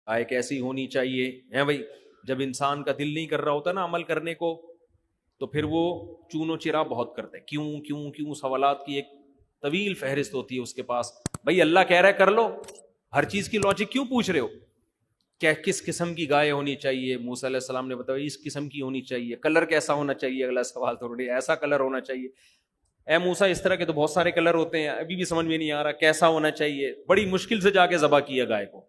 آئے کیسی ہونی چاہیے ہیں بھائی. جب انسان کا دل نہیں کر رہا ہوتا نا عمل کرنے کو, تو پھر وہ چون و چرا بہت کرتے ہیں, کیوں کیوں کیوں, سوالات کی ایک طویل فہرست ہوتی ہے اس کے پاس. بھائی اللہ کہہ رہا ہے کر لو, ہر چیز کی لاجک کیوں پوچھ رہے ہو؟ کیا کس قسم کی گائے ہونی چاہیے؟ موسیٰ علیہ السلام نے بتایا اس قسم کی ہونی چاہیے. کلر کیسا ہونا چاہیے؟ اگلا سوال تھوڑی ایسا کلر ہونا چاہیے. اے موسیٰ اس طرح کے تو بہت سارے کلر ہوتے ہیں, ابھی بھی سمجھ میں نہیں آ رہا کیسا ہونا چاہیے. بڑی مشکل سے جا کے ذبح کیا گائے کو,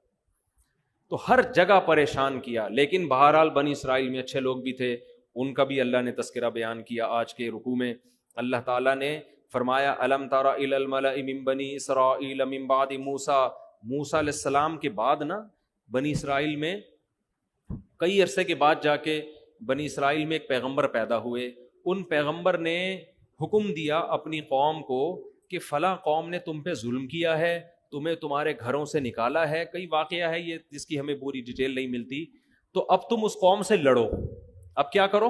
تو ہر جگہ پریشان کیا. لیکن بہرحال بنی اسرائیل میں اچھے لوگ بھی تھے, ان کا بھی اللہ نے تذکرہ بیان کیا. آج کے رکوع میں اللہ تعالیٰ نے فرمایا الم تر الی الملأ من بنی اسرائیل من بعد موسیٰ. موسیٰ علیہ السلام کے بعد نا بنی اسرائیل میں کئی عرصے کے بعد جا کے بنی اسرائیل میں ایک پیغمبر پیدا ہوئے. ان پیغمبر نے حکم دیا اپنی قوم کو کہ فلاں قوم نے تم پہ ظلم کیا ہے, تمہیں تمہارے گھروں سے نکالا ہے. کئی واقعہ ہے یہ جس کی ہمیں پوری ڈیٹیل نہیں ملتی. تو اب تم اس قوم سے لڑو. اب کیا کرو؟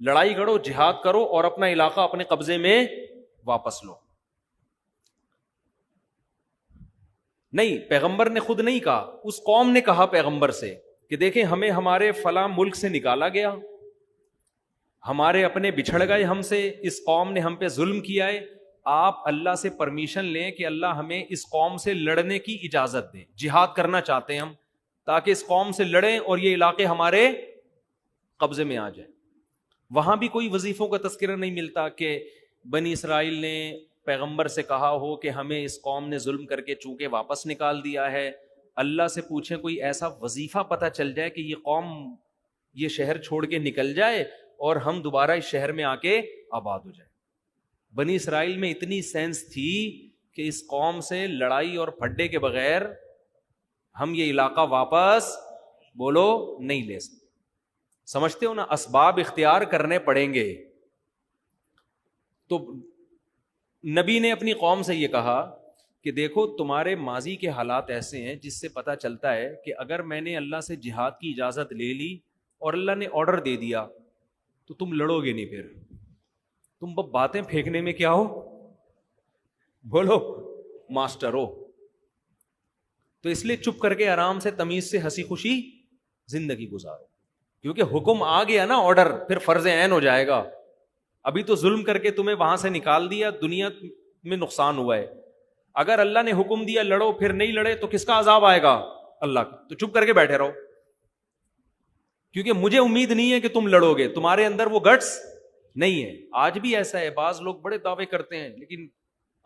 لڑائی کرو, جہاد کرو اور اپنا علاقہ اپنے قبضے میں واپس لو. نہیں, پیغمبر نے خود نہیں کہا, اس قوم نے کہا پیغمبر سے کہ دیکھیں ہمیں ہمارے فلاں ملک سے نکالا گیا, ہمارے اپنے بچھڑ گئے ہم سے, اس قوم نے ہم پہ ظلم کیا ہے. آپ اللہ سے پرمیشن لیں کہ اللہ ہمیں اس قوم سے لڑنے کی اجازت دیں. جہاد کرنا چاہتے ہیں ہم, تاکہ اس قوم سے لڑیں اور یہ علاقے ہمارے قبضے میں آ جائیں. وہاں بھی کوئی وظیفوں کا تذکرہ نہیں ملتا کہ بنی اسرائیل نے پیغمبر سے کہا ہو کہ ہمیں اس قوم نے ظلم کر کے چونکہ واپس نکال دیا ہے. اللہ سے پوچھیں کوئی ایسا وظیفہ پتہ چل جائے کہ یہ قوم یہ شہر چھوڑ کے نکل جائے اور ہم دوبارہ اس شہر میں آ کے آباد ہو جائیں. بنی اسرائیل میں اتنی سینس تھی کہ اس قوم سے لڑائی اور پھڈے کے بغیر ہم یہ علاقہ واپس بولو نہیں لے سکتے. سمجھتے ہو نا, اسباب اختیار کرنے پڑیں گے. تو نبی نے اپنی قوم سے یہ کہا کہ دیکھو تمہارے ماضی کے حالات ایسے ہیں جس سے پتہ چلتا ہے کہ اگر میں نے اللہ سے جہاد کی اجازت لے لی اور اللہ نے آرڈر دے دیا تو تم لڑو گے نہیں. پھر تم باتیں پھینکنے میں کیا ہو, بولو ماسٹر ہو. تو اس لیے چپ کر کے آرام سے تمیز سے ہنسی خوشی زندگی گزارو, کیونکہ حکم آ گیا نا, آرڈر, پھر فرض عین ہو جائے گا. ابھی تو ظلم کر کے تمہیں وہاں سے نکال دیا, دنیا میں نقصان ہوا ہے. اگر اللہ نے حکم دیا لڑو, پھر نہیں لڑے تو کس کا عذاب آئے گا؟ اللہ کا. تو چپ کر کے بیٹھے رہو, کیونکہ مجھے امید نہیں ہے کہ تم لڑو گے, تمہارے اندر وہ گٹس نہیں ہے. آج بھی ایسا ہے, بعض لوگ بڑے دعوے کرتے ہیں لیکن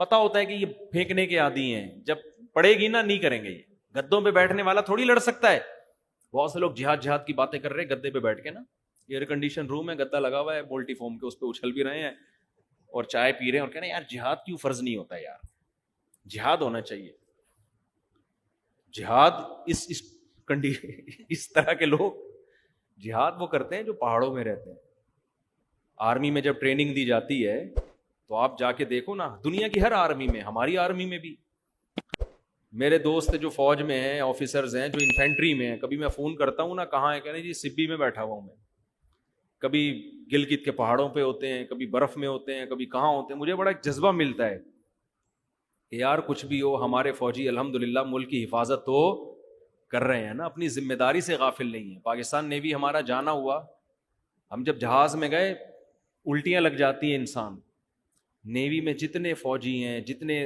پتا ہوتا ہے کہ یہ پھینکنے کے عادی ہیں, جب پڑے گی نا نہیں کریں گے. یہ گدوں پہ بیٹھنے والا تھوڑی لڑ سکتا ہے. بہت سے لوگ جہاد کی باتیں کر رہے ہیں گدے پہ بیٹھ کے نا, ایئر کنڈیشن روم ہے, گدا لگا ہوا ہے مولٹی فارم کے, اس پہ اچھل بھی رہے ہیں اور چائے پی رہے ہیں اور کہہ رہے ہیں یار جہاد کیوں فرض نہیں ہوتا یار, جہاد ہونا چاہیے. جہاد اس طرح کے لوگ جہاد وہ کرتے ہیں جو پہاڑوں میں رہتے ہیں. آرمی میں جب ٹریننگ دی جاتی ہے تو آپ جا کے دیکھو نا, دنیا کی ہر آرمی میں, ہماری آرمی میں بھی. میرے دوست جو فوج میں ہیں, آفیسرز ہیں جو انفینٹری میں ہیں, کبھی میں فون کرتا ہوں نا کہاں ہے, کہنے جی سبی میں بیٹھا ہوا ہوں میں. کبھی گلگت کے پہاڑوں پہ ہوتے ہیں, کبھی برف میں ہوتے ہیں, کبھی کہاں ہوتے ہیں. مجھے بڑا ایک جذبہ ملتا ہے کہ یار کچھ بھی ہو ہمارے فوجی الحمدللہ ملک کی حفاظت تو کر رہے ہیں نا, اپنی ذمہ داری سے غافل نہیں ہے. پاکستان نیوی ہمارا جانا ہوا, ہم جب جہاز میں گئے الٹیاں لگ جاتی ہیں انسان. نیوی میں جتنے فوجی ہیں, جتنے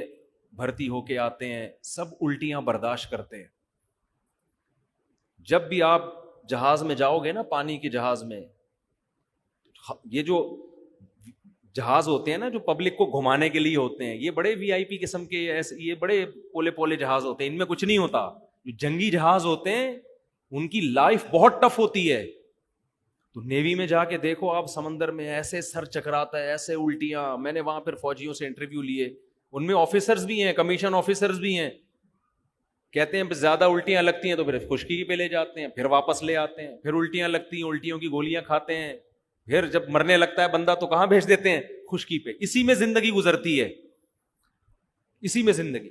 بھرتی ہو کے آتے ہیں, سب الٹیاں برداشت کرتے ہیں. جب بھی آپ جہاز میں جاؤ گے نا, پانی کے جہاز میں, یہ جو جہاز ہوتے ہیں نا جو پبلک کو گھمانے کے لیے ہوتے ہیں, یہ بڑے وی آئی پی قسم کے, ایسے یہ بڑے پولے پولے جہاز ہوتے ہیں, ان میں کچھ نہیں ہوتا. جو جنگی جہاز ہوتے ہیں ان کی لائف بہت ٹف ہوتی ہے. تو نیوی میں جا کے دیکھو آپ, سمندر میں ایسے سر چکراتا ہے, ایسے الٹیاں. میں نے وہاں پھر فوجیوں سے انٹرویو لیے, ان میں آفیسرز بھی ہیں, کمیشن آفیسرز بھی ہیں. کہتے ہیں زیادہ الٹیاں لگتی ہیں تو پھر خشکی پہ لے جاتے ہیں, پھر واپس لے آتے ہیں. پھر الٹیاں لگتی ہیں, الٹیوں کی گولیاں کھاتے ہیں. پھر جب مرنے لگتا ہے بندہ تو کہاں بھیج دیتے ہیں؟ خشکی پہ. اسی میں زندگی گزرتی ہے, اسی میں زندگی.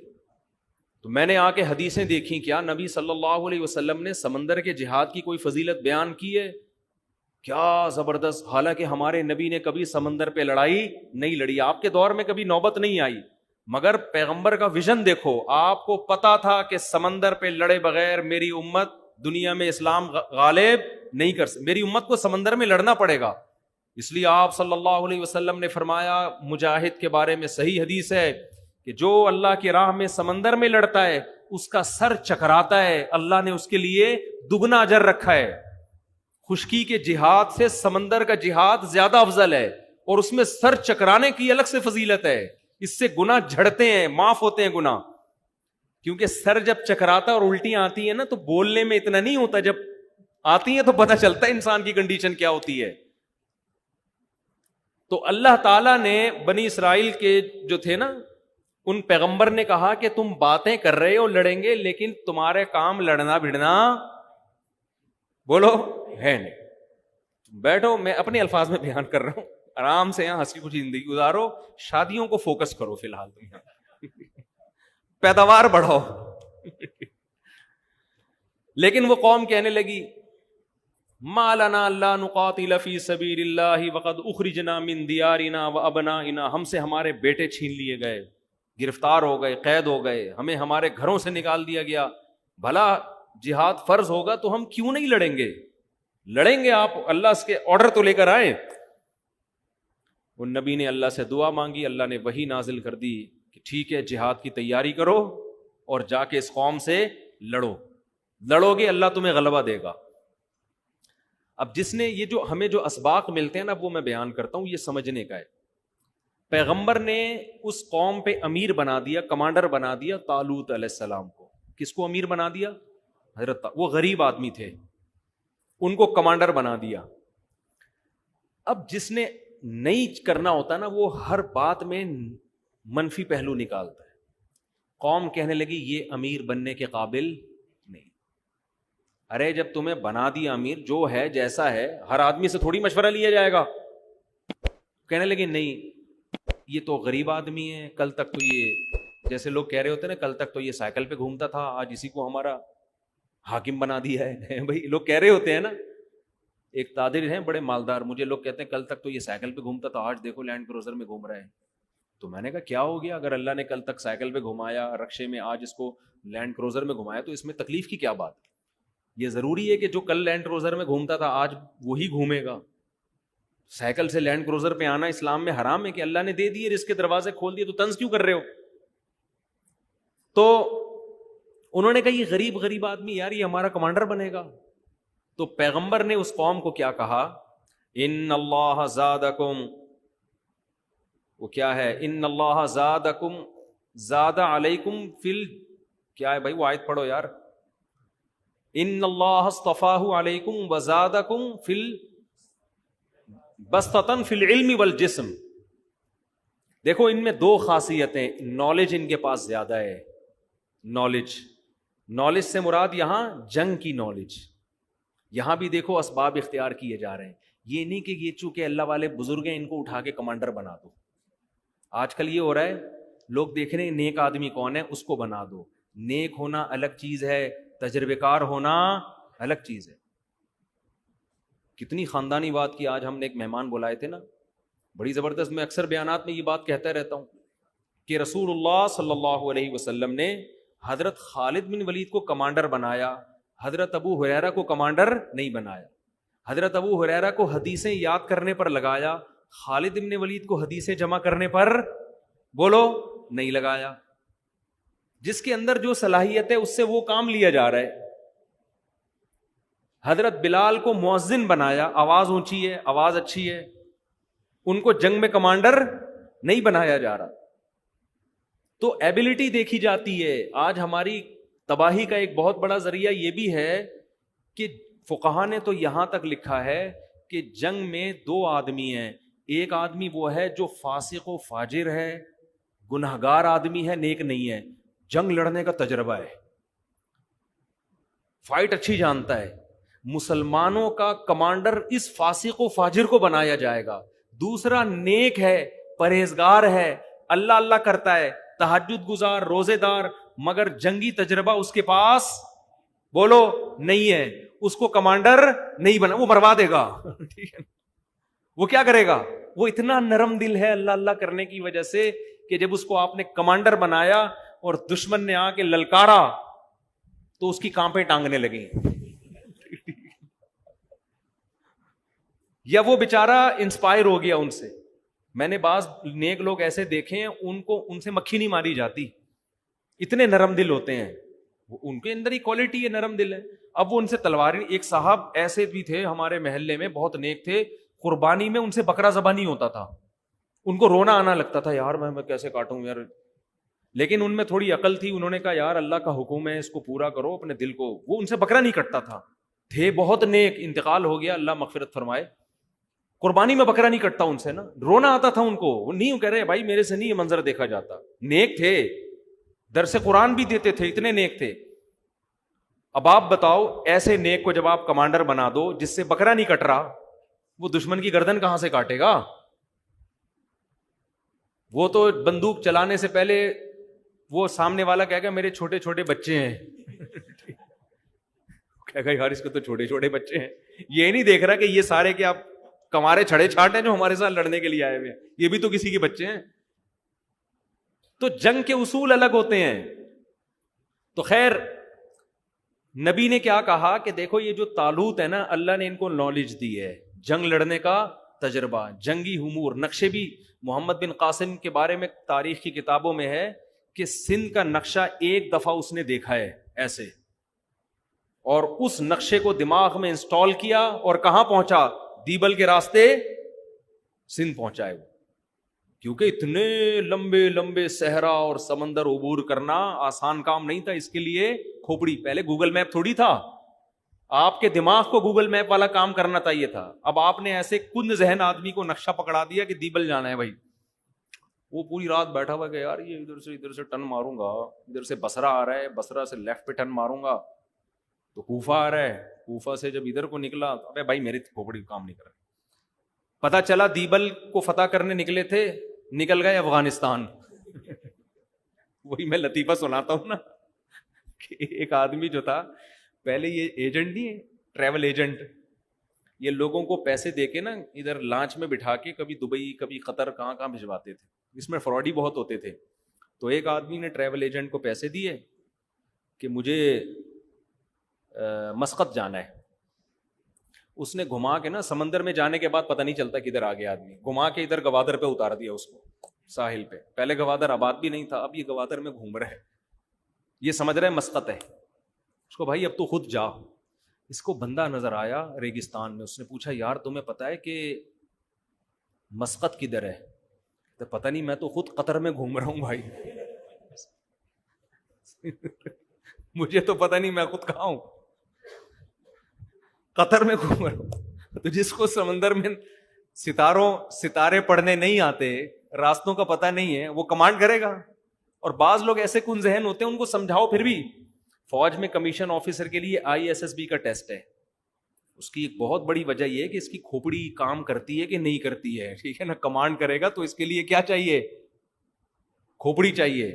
تو میں نے آ کے حدیثیں دیکھی, کیا نبی صلی اللہ علیہ وسلم نے سمندر کے جہاد کی کوئی فضیلت بیان کی ہے؟ کیا زبردست. حالانکہ ہمارے نبی نے کبھی سمندر پہ لڑائی نہیں لڑی, آپ کے دور میں کبھی نوبت نہیں آئی. مگر پیغمبر کا ویژن دیکھو، آپ کو پتا تھا کہ سمندر پہ لڑے بغیر میری امت دنیا میں اسلام غالب نہیں کر سکتی، میری امت کو سمندر میں لڑنا پڑے گا. اس لیے آپ صلی اللہ علیہ وسلم نے فرمایا، مجاہد کے بارے میں صحیح حدیث ہے کہ جو اللہ کی راہ میں سمندر میں لڑتا ہے اس کا سر چکراتا ہے، اللہ نے اس کے لیے دگنا اجر رکھا ہے. خشکی کے جہاد سے سمندر کا جہاد زیادہ افضل ہے، اور اس میں سر چکرانے کی الگ سے فضیلت ہے. اس سے گناہ جھڑتے ہیں، معاف ہوتے ہیں گناہ. کیونکہ سر جب چکراتا اور الٹیاں آتی ہیں نا تو بولنے میں اتنا نہیں ہوتا، جب آتی ہیں تو پتہ چلتا ہے انسان کی کنڈیشن کیا ہوتی ہے. تو اللہ تعالیٰ نے بنی اسرائیل کے جو تھے نا، ان پیغمبر نے کہا کہ تم باتیں کر رہے ہو لڑیں گے، لیکن تمہارے کام لڑنا بھڑنا بولو ہے نہیں. بیٹھو، میں اپنے الفاظ میں بیان کر رہا ہوں، آرام سے یہاں ہنسی خوشی زندگی گزارو، شادیوں کو فوکس کرو فی الحال، تم یہاں پیداوار بڑھاؤ. لیکن وہ قوم کہنے لگی، ما لنا الا نقاتل فی سبیل اللہ وقد اخرجنا من دیارنا وابنائنا، ہم سے ہمارے بیٹے چھین لیے گئے، گرفتار ہو گئے، قید ہو گئے، ہمیں ہمارے گھروں سے نکال دیا گیا. بھلا جہاد فرض ہوگا تو ہم کیوں نہیں لڑیں گے؟ لڑیں گے، آپ اللہ اس کے آرڈر تو لے کر آئے. وہ نبی نے اللہ سے دعا مانگی، اللہ نے وحی نازل کر دی کہ ٹھیک ہے، جہاد کی تیاری کرو اور جا کے اس قوم سے لڑو گے، اللہ تمہیں غلبہ دے گا. اب جس نے یہ جو ہمیں جو اسباق ملتے ہیں نا، وہ میں بیان کرتا ہوں، یہ سمجھنے کا ہے. پیغمبر نے اس قوم پہ امیر بنا دیا، کمانڈر بنا دیا طالوت علیہ السلام کو. کس کو امیر بنا دیا؟ حضرت، وہ غریب آدمی تھے، ان کو کمانڈر بنا دیا. اب جس نے نہیں کرنا ہوتا نا، وہ ہر بات میں منفی پہلو نکالتا ہے. قوم کہنے لگی یہ امیر بننے کے قابل نہیں. ارے جب تمہیں بنا دیا امیر، جو ہے جیسا ہے، ہر آدمی سے تھوڑی مشورہ لیا جائے گا. کہنے لگے نہیں، یہ تو غریب آدمی ہے، کل تک تو یہ جیسے لوگ کہہ رہے ہوتے ہیں نا، کل تک تو یہ سائیکل پہ گھومتا تھا، آج اسی کو ہمارا حاکم بنا دیا ہے. بھائی لوگ کہہ رہے ہوتے ہیں نا. ایک تاجر ہیں بڑے مالدار، مجھے لوگ کہتے ہیں کل تک تو یہ سائیکل پہ گھومتا تھا، آج دیکھو لینڈ کروزر میں گھوم رہا ہے. تو میں نے کہا کیا ہو گیا؟ اگر اللہ نے کل تک سائیکل پہ گھمایا، رکشے میں، آج اس کو لینڈ کروزر میں گھمایا، تو اس میں تکلیف کی کیا بات؟ یہ ضروری ہے کہ جو کل لینڈ کروزر میں گھومتا تھا آج وہی گھومے گا؟ سائیکل سے لینڈ کروزر پہ آنا اسلام میں حرام ہے کہ اللہ نے دے دیے، رزق کے دروازے کھول دیے، تو طنز کیوں کر رہے ہو؟ تو انہوں نے کہا یہ غریب آدمی، یار یہ ہمارا کمانڈر بنے گا. تو پیغمبر نے اس قوم کو کیا کہا؟ ان اللہ زادکم، وہ کیا ہے؟ ان اللہ زادکم زاد علیکم فل، کیا ہے بھائی وہ آیت پڑھو یار. ان اللہ اصطفاہ علیکم وزادکم فل بسطۃ فی العلم والجسم. دیکھو ان میں دو خاصیتیں، نالج ان کے پاس زیادہ ہے. نالج سے مراد یہاں جنگ کی نالج. یہاں بھی دیکھو اسباب اختیار کیے جا رہے ہیں. یہ نہیں کہ یہ چونکہ اللہ والے بزرگ ہیں ان کو اٹھا کے کمانڈر بنا دو. آج کل یہ ہو رہا ہے، لوگ دیکھ رہے ہیں نیک آدمی کون ہے، اس کو بنا دو. نیک ہونا الگ چیز ہے، تجربے کار ہونا الگ چیز ہے. کتنی خاندانی بات کی. آج ہم نے ایک مہمان بلائے تھے نا، بڑی زبردست. میں اکثر بیانات میں یہ بات کہتا رہتا ہوں کہ رسول اللہ صلی اللہ علیہ وسلم نے حضرت خالد بن ولید کو کمانڈر بنایا، حضرت ابو ہریرہ کو کمانڈر نہیں بنایا. حضرت ابو ہریرہ کو حدیثیں یاد کرنے پر لگایا، خالد بن ولید کو حدیثیں جمع کرنے پر بولو نہیں لگایا. جس کے اندر جو صلاحیت ہے اس سے وہ کام لیا جا رہا ہے. حضرت بلال کو مؤذن بنایا، آواز اونچی ہے، آواز اچھی ہے، ان کو جنگ میں کمانڈر نہیں بنایا جا رہا. تو ایبلٹی دیکھی جاتی ہے. آج ہماری تباہی کا ایک بہت بڑا ذریعہ یہ بھی ہے کہ فقہا نے تو یہاں تک لکھا ہے کہ جنگ میں دو آدمی ہیں. ایک آدمی وہ ہے جو فاسق و فاجر ہے، گنہگار آدمی ہے، نیک نہیں ہے، جنگ لڑنے کا تجربہ ہے، فائٹ اچھی جانتا ہے. مسلمانوں کا کمانڈر اس فاسق و فاجر کو بنایا جائے گا. دوسرا نیک ہے، پرہیزگار ہے، اللہ اللہ کرتا ہے، تہجد گزار، روزے دار، مگر جنگی تجربہ اس کے پاس بولو نہیں ہے. اس کو کمانڈر نہیں بنا، وہ مروا دے گا. ٹھیک ہے، وہ کیا کرے گا؟ وہ اتنا نرم دل ہے اللہ اللہ کرنے کی وجہ سے کہ جب اس کو آپ نے کمانڈر بنایا اور دشمن نے آ کے للکارا تو اس کی کانپیں ٹانگنے لگی. یا وہ بیچارہ انسپائر ہو گیا ان سے. میں نے بعض نیک لوگ ایسے دیکھے ہیں, ان سے مکھی نہیں ماری جاتی, اتنے نرم دل ہوتے ہیں, ان کے اندر ہی کوالٹی ہے, نرم دل ہے. اب وہ ان سے تلوار, ایک صاحب ایسے بھی تھے ہمارے محلے میں, بہت نیک تھے, قربانی میں ان سے بکرا ذبح نہیں ہوتا تھا, ان کو رونا آنا لگتا تھا, یار میں کیسے کاٹوں یار. لیکن ان میں تھوڑی عقل تھی, انہوں نے کہا یار اللہ کا حکم ہے, اس کو پورا کرو اپنے دل کو. وہ ان سے بکرا نہیں کٹتا تھا, تھے بہت نیک, انتقال ہو گیا, اللہ مغفرت فرمائے. قربانی میں بکرا نہیں کٹتا ان سے نا, رونا آتا تھا ان کو, وہ نہیں کہہ رہے بھائی میرے سے نہیں یہ منظر دیکھا جاتا. نیک تھے, درس قرآن بھی دیتے تھے, اتنے نیک تھے. اب آپ بتاؤ ایسے نیک کو جب آپ کمانڈر بنا دو جس سے بکرا نہیں کٹ رہا, وہ دشمن کی گردن کہاں سے کاٹے گا؟ وہ تو بندوق چلانے سے پہلے وہ سامنے والا کہے گا میرے چھوٹے چھوٹے بچے ہیں, کہے گا یار اس کے تو چھوٹے چھوٹے بچے ہیں. یہ نہیں دیکھ رہا کہ یہ سارے کیا کمارے چھڑے چھاٹ ہیں جو ہمارے ساتھ لڑنے کے لیے آئے ہوئے ہیں, یہ بھی تو کسی کے بچے ہیں. تو جنگ کے اصول الگ ہوتے ہیں. تو خیر نبی نے کیا کہا کہ دیکھو یہ جو طالوت ہے نا, اللہ نے ان کو نالج دی ہے, جنگ لڑنے کا تجربہ, جنگی امور. نقشے بھی محمد بن قاسم کے بارے میں تاریخ کی کتابوں میں ہے کہ سندھ کا نقشہ ایک دفعہ اس نے دیکھا ہے ایسے, اور اس نقشے کو دماغ میں انسٹال کیا اور کہاں پہنچا, دیبل کے راستے سندھ پہنچا ہے وہ. کیونکہ اتنے لمبے لمبے صحرا اور سمندر عبور کرنا آسان کام نہیں تھا. اس کے لیے کھوپڑی, پہلے گوگل میپ تھوڑی تھا, آپ کے دماغ کو گوگل میپ والا کام کرنا چاہیے تھا. اب آپ نے ایسے کند ذہن آدمی کو نقشہ پکڑا دیا کہ دیبل جانا ہے بھائی, وہ پوری رات بیٹھا ہوا کہ یار یہ ادھر سے ٹرن ماروں گا, ادھر سے بصرہ آ رہا ہے, بصرہ سے لیفٹ پہ ٹرن ماروں گا تو کوفہ آ رہا ہے, کوفہ سے جب ادھر کو نکلا, ابے بھائی میری کھوپڑی کام نہیں کر رہا. پتا چلا دیبل کو فتح کرنے نکلے تھے, نکل گئے افغانستان. وہی میں لطیفہ سناتا ہوں نا کہ ایک آدمی جو تھا, پہلے یہ ایجنٹ نہیں ہے, ٹریول ایجنٹ, یہ لوگوں کو پیسے دے کے نا ادھر لانچ میں بٹھا کے کبھی دبئی کبھی قطر کہاں کہاں بھجواتے تھے, اس میں فراڈی بہت ہوتے تھے. تو ایک آدمی نے ٹریول ایجنٹ کو پیسے دیے کہ مجھے مسقط جانا ہے. اس نے گھما کے نا سمندر میں جانے کے بعد پتہ نہیں چلتا کدھر آ گیا آدمی, گھما کے ادھر گوادر پہ اتار دیا اس کو, ساحل پہ. پہلے گوادر آباد بھی نہیں تھا, اب یہ گوادر میں گھوم رہا ہے, یہ سمجھ رہے مسقط ہے. اس کو بھائی اب تو خود جا. اس کو بندہ نظر آیا ریگستان میں, اس نے پوچھا یار تمہیں پتہ ہے کہ مسقط کدھر ہے؟ تو پتہ نہیں, میں تو خود قطر میں گھوم رہا ہوں بھائی. مجھے تو پتہ نہیں میں خود کہاں ہوں, قطر میں گھوم رہا ہوں. تو جس کو سمندر میں ستارے پڑھنے نہیں آتے, راستوں کا پتہ نہیں ہے, وہ کمانڈ کرے گا. اور بعض لوگ ایسے کن ذہن ہوتے ہیں, ان کو سمجھاؤ پھر بھی. فوج میں کمیشن آفیسر کے لیے ISSB کا ٹیسٹ ہے, اس کی ایک بہت بڑی وجہ یہ ہے کہ اس کی کھوپڑی کام کرتی ہے کہ نہیں کرتی ہے, ٹھیک ہے نا. کمانڈ کرے گا تو اس کے لیے کیا چاہیے, کھوپڑی چاہیے.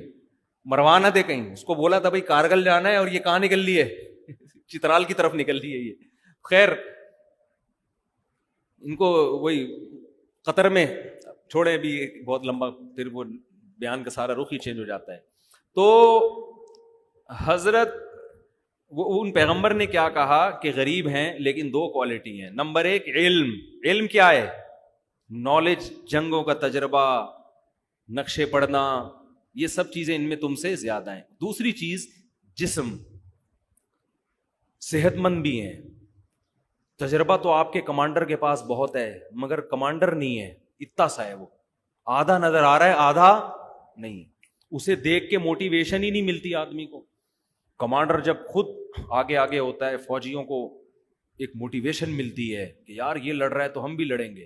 مروا نہ دے کہیں. اس کو بولا تھا بھائی کارگل جانا ہے اور یہ کہاں نکل لی ہے, چترال کی طرف نکل لی ہے یہ. خیر ان کو وہی قطر میں چھوڑے بھی, بہت لمبا, پھر وہ بیان کا سارا رخ ہی چینج ہو جاتا ہے. تو حضرت ان پیغمبر نے کیا کہا کہ غریب ہیں لیکن دو کوالٹی ہیں. نمبر ایک علم. علم کیا ہے؟ نالج, جنگوں کا تجربہ, نقشے پڑھنا, یہ سب چیزیں ان میں تم سے زیادہ ہیں. دوسری چیز جسم, صحت مند بھی ہیں. تجربہ تو آپ کے کمانڈر کے پاس بہت ہے, مگر کمانڈر نہیں ہے, اتنا سا ہے, وہ آدھا نظر آ رہا ہے آدھا نہیں. اسے دیکھ کے موٹیویشن ہی نہیں ملتی آدمی کو. کمانڈر جب خود آگے آگے ہوتا ہے, فوجیوں کو ایک موٹیویشن ملتی ہے کہ یار یہ لڑ رہا ہے تو ہم بھی لڑیں گے.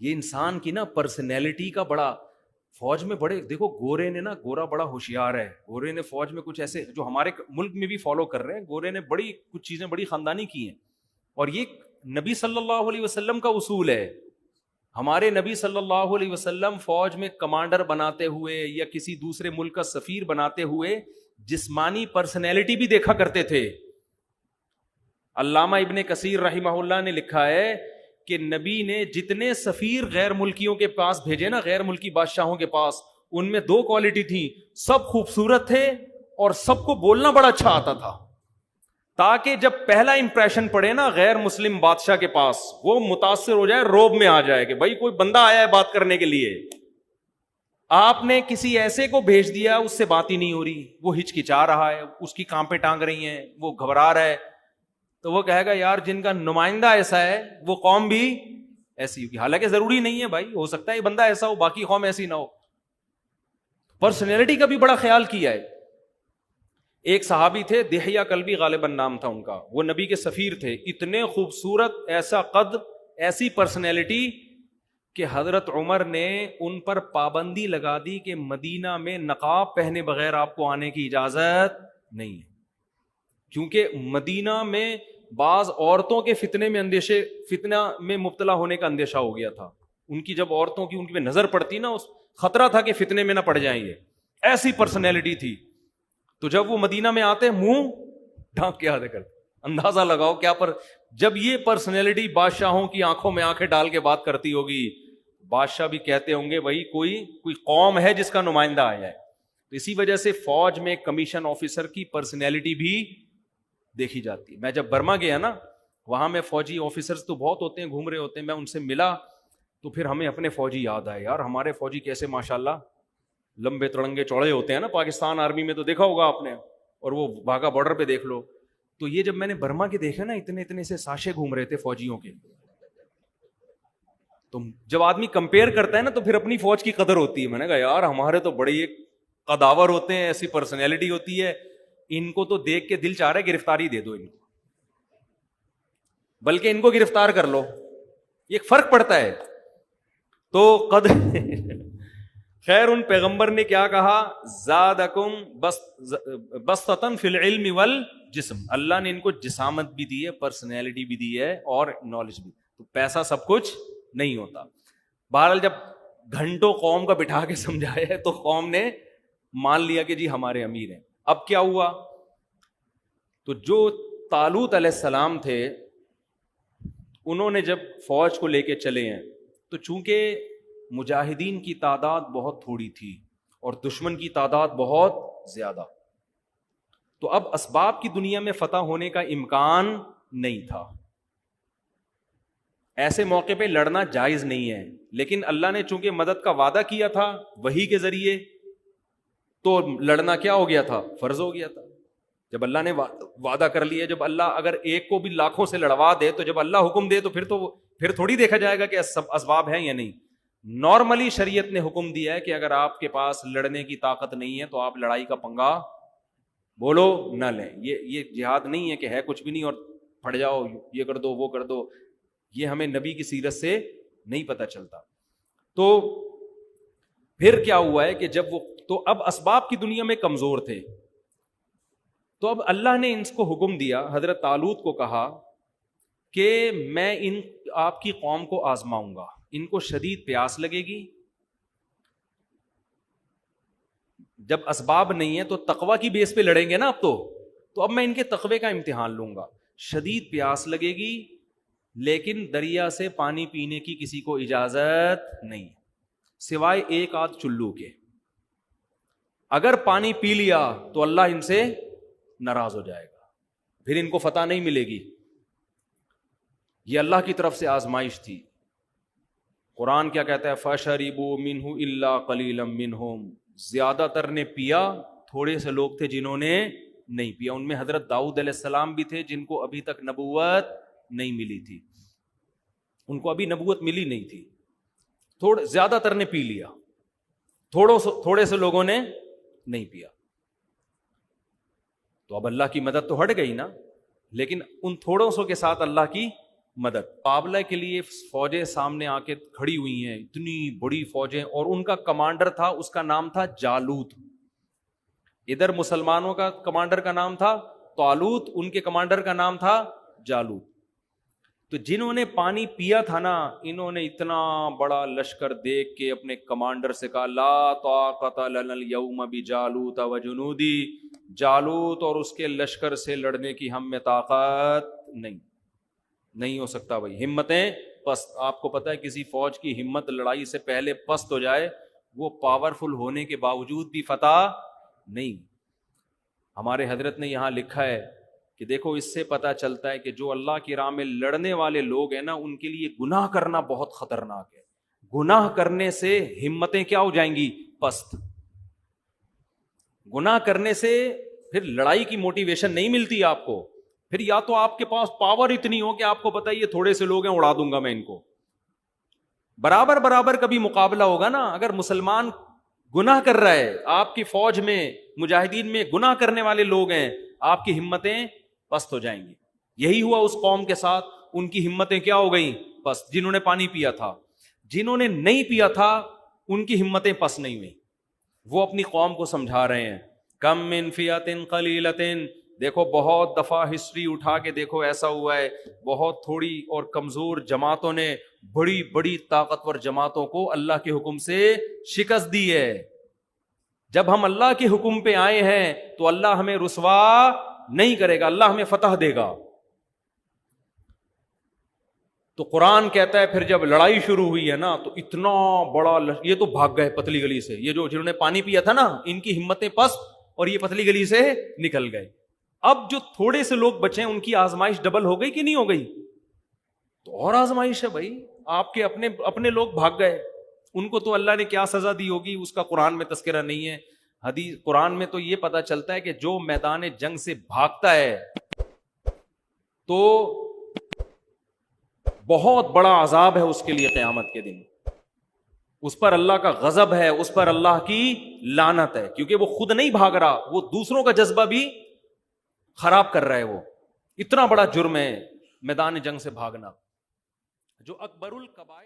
یہ انسان کی نا پرسنالٹی کا بڑا, فوج میں بڑے دیکھو گورے نے نا, گورا بڑا ہوشیار ہے, گورے نے فوج میں کچھ ایسے جو ہمارے ملک میں بھی فالو کر رہے ہیں, گورے نے بڑی کچھ چیزیں بڑی خاندانی کی ہیں. اور یہ نبی صلی اللہ علیہ وسلم کا اصول ہے. ہمارے نبی صلی اللہ علیہ وسلم فوج میں کمانڈر بناتے ہوئے یا کسی دوسرے ملک کا سفیر بناتے ہوئے جسمانی پرسنالٹی بھی دیکھا کرتے تھے. علامہ ابن کثیر رحمہ اللہ نے لکھا ہے کہ نبی نے جتنے سفیر غیر ملکیوں کے پاس بھیجے نا, غیر ملکی بادشاہوں کے پاس, ان میں 2 کوالٹی تھی، سب خوبصورت تھے اور سب کو بولنا بڑا اچھا آتا تھا، تاکہ جب پہلا امپریشن پڑے نا غیر مسلم بادشاہ کے پاس، وہ متاثر ہو جائے، روب میں آ جائے کہ بھائی کوئی بندہ آیا ہے بات کرنے کے لیے. آپ نے کسی ایسے کو بھیج دیا اس سے بات ہی نہیں ہو رہی، وہ ہچکچا رہا ہے، اس کی کانپیں ٹانگ رہی ہیں، وہ گھبرا رہا ہے، تو وہ کہے گا یار جن کا نمائندہ ایسا ہے وہ قوم بھی ایسی ہوگی. حالانکہ ضروری نہیں ہے بھائی، ہو سکتا ہے یہ بندہ ایسا ہو باقی قوم ایسی نہ ہو. پرسنالٹی کا بھی بڑا خیال کیا ہے. ایک صحابی تھے دحیہ کلبی غالباً نام تھا ان کا، وہ نبی کے سفیر تھے، اتنے خوبصورت، ایسا قد، ایسی پرسنالٹی کہ حضرت عمر نے ان پر پابندی لگا دی کہ مدینہ میں نقاب پہنے بغیر آپ کو آنے کی اجازت نہیں ہے، کیونکہ مدینہ میں بعض عورتوں کے فتنہ میں مبتلا ہونے کا اندیشہ ہو گیا تھا. ان کی جب عورتوں کی ان پہ نظر پڑتی نا، اس خطرہ تھا کہ فتنے میں نہ پڑ جائیں گے، ایسی پرسنالٹی تھی. تو جب وہ مدینہ میں آتے منہ ڈھانک کے آتے کرتے، اندازہ لگاؤ کیا جب یہ پرسنالٹی بادشاہوں کی آنکھوں میں آنکھیں ڈال کے بات کرتی ہوگی، بادشاہ بھی کہتے ہوں گے بھائی کوئی قوم ہے جس کا نمائندہ آیا ہے. تو اسی وجہ سے فوج میں کمیشن آفیسر کی پرسنالٹی بھی دیکھی جاتی ہے. میں جب برما گیا نا، وہاں میں فوجی آفیسرز تو بہت ہوتے ہیں، گھوم رہے ہوتے ہیں، میں ان سے ملا تو پھر ہمیں اپنے فوجی یاد آئے. یار ہمارے فوجی کیسے ماشاءاللہ لمبے تڑنگے چوڑے ہوتے ہیں نا، پاکستان آرمی میں تو دیکھا ہوگا آپ نے، اور وہ واگا بارڈر پہ دیکھ لو. تو یہ جب میں نے برما کے دیکھا نا، اتنے سے ساشے گھوم رہے تھے فوجیوں کے. تو جب آدمی کمپیئر کرتا ہے نا تو پھر اپنی فوج کی قدر ہوتی ہے. میں نے کہا یار ہمارے تو بڑے ایک قداور ہوتے ہیں، ایسی پرسنالٹی ہوتی ہے، ان کو تو دیکھ کے دل چاہ رہا ہے گرفتاری دے دو ان کو، بلکہ ان کو گرفتار کر لو. یہ فرق پڑتا ہے. تو خیر ان پیغمبر نے کیا کہا، زادکم بسطۃ فی العلم والجسم، اللہ نے ان کو جسامت بھی دی ہے، پرسنالٹی بھی دی ہے اور نالج بھی. تو پیسہ سب کچھ نہیں ہوتا. بہرحال جب گھنٹوں قوم کا بٹھا کے سمجھایا ہے تو قوم نے مان لیا کہ جی ہمارے امیر ہیں. اب کیا ہوا، تو جو طالوت علیہ السلام تھے انہوں نے جب فوج کو لے کے چلے ہیں تو چونکہ مجاہدین کی تعداد بہت تھوڑی تھی اور دشمن کی تعداد بہت زیادہ، تو اب اسباب کی دنیا میں فتح ہونے کا امکان نہیں تھا. ایسے موقع پہ لڑنا جائز نہیں ہے، لیکن اللہ نے چونکہ مدد کا وعدہ کیا تھا وحی کے ذریعے، تو لڑنا کیا ہو گیا تھا، فرض ہو گیا تھا. جب اللہ نے وعدہ کر لیا، جب اللہ اگر ایک کو بھی لاکھوں سے لڑوا دے تو جب اللہ حکم دے تو پھر تھوڑی دیکھا جائے گا کہ اسباب ہیں یا نہیں. نارملی شریعت نے حکم دیا ہے کہ اگر آپ کے پاس لڑنے کی طاقت نہیں ہے تو آپ لڑائی کا پنگا بولو نہ لیں. یہ جہاد نہیں ہے کہ ہے کچھ بھی نہیں اور پھٹ جاؤ، یہ کر دو وہ کر دو. یہ ہمیں نبی کی سیرت سے نہیں پتہ چلتا. تو پھر کیا ہوا ہے کہ جب وہ تو اب اسباب کی دنیا میں کمزور تھے، تو اب اللہ نے ان کو حکم دیا، حضرت طالوت کو کہا کہ میں آپ کی قوم کو آزماؤں گا، ان کو شدید پیاس لگے گی. جب اسباب نہیں ہے تو تقوی کی بیس پہ لڑیں گے نا اب تو اب میں ان کے تقوی کا امتحان لوں گا. شدید پیاس لگے گی لیکن دریا سے پانی پینے کی کسی کو اجازت نہیں سوائے ایک آدھ چلو کے. اگر پانی پی لیا تو اللہ ان سے ناراض ہو جائے گا، پھر ان کو فتح نہیں ملے گی. یہ اللہ کی طرف سے آزمائش تھی. قرآن کیا کہتا ہے، فَشَرِبُوا مِنْهُ إِلَّا قَلِيلًا مِّنْهُمْ، زیادہ تر نے پیا، تھوڑے سے لوگ تھے جنہوں نے نہیں پیا. ان میں حضرت داؤد علیہ السلام بھی تھے جن کو ابھی تک نبوت نہیں ملی تھی، ان کو ابھی نبوت ملی نہیں تھی. زیادہ تر نے پی لیا، تھوڑے سے لوگوں نے نہیں پیا. تو اب اللہ کی مدد تو ہٹ گئی نا، لیکن ان تھوڑوں سو کے ساتھ اللہ کی مدد. مقابلہ کے لیے فوجیں سامنے آ کے کھڑی ہوئی ہیں، اتنی بڑی فوجیں، اور ان کا کمانڈر تھا، اس کا نام تھا جالوت. ادھر مسلمانوں کا کمانڈر کا نام تھا طالوت، ان کے کمانڈر کا نام تھا جالوت. تو جنہوں نے پانی پیا تھا نا، انہوں نے اتنا بڑا لشکر دیکھ کے اپنے کمانڈر سے کہا، لا طاقت لنا اليوم بجالوت وجنودی، جالوت اور اس کے لشکر سے لڑنے کی ہم میں طاقت نہیں ہو سکتا. بھائی ہمتیں پست. آپ کو پتہ ہے کسی فوج کی ہمت لڑائی سے پہلے پست ہو جائے وہ پاورفل ہونے کے باوجود بھی فتح نہیں. ہمارے حضرت نے یہاں لکھا ہے کہ دیکھو اس سے پتہ چلتا ہے کہ جو اللہ کی راہ میں لڑنے والے لوگ ہیں نا ان کے لیے گناہ کرنا بہت خطرناک ہے. گناہ کرنے سے ہمتیں کیا ہو جائیں گی؟ پست. گناہ کرنے سے پھر لڑائی کی موٹیویشن نہیں ملتی آپ کو. پھر یا تو آپ کے پاس پاور اتنی ہو کہ آپ کو پتہ ہے یہ تھوڑے سے لوگ ہیں اڑا دوں گا میں ان کو. برابر برابر کبھی مقابلہ ہوگا نا. اگر مسلمان گناہ کر رہا ہے, آپ کی فوج میں مجاہدین میں گناہ کرنے والے لوگ ہیں, آپ کی ہمتیں پست ہو جائیں گی. یہی ہوا اس قوم کے ساتھ. ان کی ہمتیں کیا ہو گئیں؟ پست. جنہوں نے پانی پیا تھا. جنہوں نے نہیں پیا تھا ان کی ہمتیں پست نہیں ہوئی. وہ اپنی قوم کو سمجھا رہے ہیں کم من فئۃ قلیلۃ. دیکھو بہت دفعہ ہسٹری اٹھا کے دیکھو ایسا ہوا ہے, بہت تھوڑی اور کمزور جماعتوں نے بڑی بڑی طاقتور جماعتوں کو اللہ کے حکم سے شکست دی ہے. جب ہم اللہ کے حکم پہ آئے ہیں تو اللہ ہمیں رسوا نہیں کرے گا, اللہ ہمیں فتح دے گا. تو قرآن کہتا ہے پھر جب لڑائی شروع ہوئی ہے نا تو اتنا بڑا یہ تو بھاگ گئے پتلی گلی سے. یہ جنہوں نے پانی پیا تھا نا ان کی ہمتیں پست اور یہ پتلی گلی سے نکل گئے. اب جو تھوڑے سے لوگ بچے ہیں ان کی آزمائش ڈبل ہو گئی کہ نہیں ہو گئی؟ تو اور آزمائش ہے بھائی. آپ کے اپنے لوگ بھاگ گئے, ان کو تو اللہ نے کیا سزا دی ہوگی اس کا قرآن میں تذکرہ نہیں ہے. حدیث قرآن میں تو یہ پتا چلتا ہے کہ جو میدان جنگ سے بھاگتا ہے تو بہت بڑا عذاب ہے اس کے لیے قیامت کے دن. اس پر اللہ کا غضب ہے, اس پر اللہ کی لعنت ہے, کیونکہ وہ خود نہیں بھاگ رہا, وہ دوسروں کا جذبہ بھی خراب کر رہا ہے. وہ اتنا بڑا جرم ہے میدان جنگ سے بھاگنا, جو اکبر الکبائر